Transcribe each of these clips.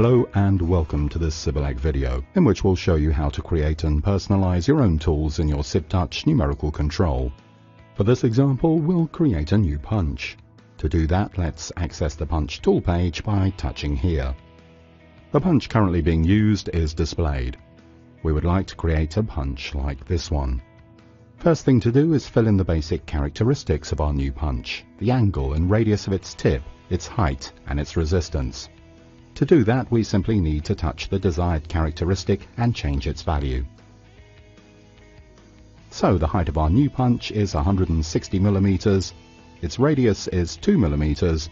Hello and welcome to this Cybelec video, in which we'll show you how to create and personalize your own tools in your CybTouch numerical control. For this example, we'll create a new punch. To do that, let's access the punch tool page by touching here. The punch currently being used is displayed. We would like to create a punch like this one. First thing to do is fill in the basic characteristics of our new punch, the angle and radius of its tip, its height and its resistance. To do that, we simply need to touch the desired characteristic and change its value. So the height of our new punch is 160 mm, its radius is 2 mm,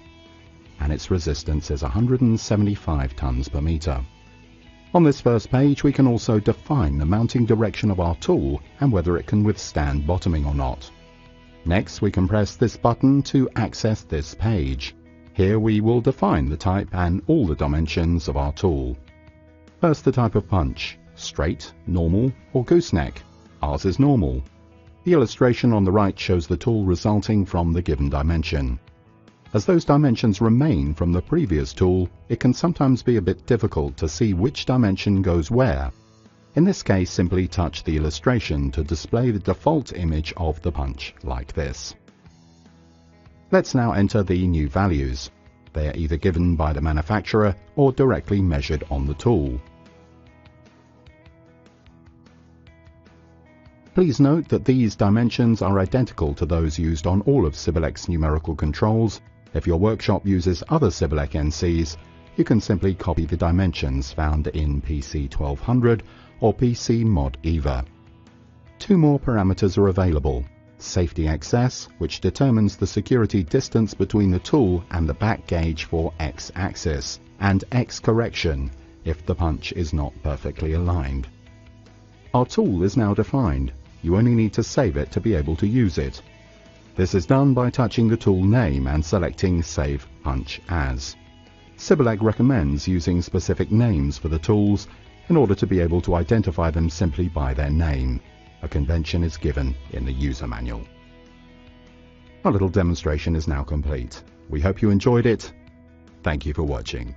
and its resistance is 175 tons per meter. On this first page, we can also define the mounting direction of our tool and whether it can withstand bottoming or not. Next, we can press this button to access this page. Here we will define the type and all the dimensions of our tool. First, the type of punch: straight, normal, or gooseneck. Ours is normal. The illustration on the right shows the tool resulting from the given dimension. As those dimensions remain from the previous tool, it can sometimes be a bit difficult to see which dimension goes where. In this case, simply touch the illustration to display the default image of the punch, like this. Let's now enter the new values. They are either given by the manufacturer or directly measured on the tool. Please note that these dimensions are identical to those used on all of Cybelec's numerical controls. If your workshop uses other Cybelec NCs, you can simply copy the dimensions found in PC 1200 or PC Mod EVA. Two more parameters are available: Safety XS, which determines the security distance between the tool and the back gauge for X-axis, and X correction if the punch is not perfectly aligned. Our tool is now defined. You only need to save it to be able to use it. This is done by touching the tool name and selecting Save Punch As. Cybelec recommends using specific names for the tools in order to be able to identify them simply by their name. A convention is given in the user manual. Our little demonstration is now complete. We hope you enjoyed it. Thank you for watching.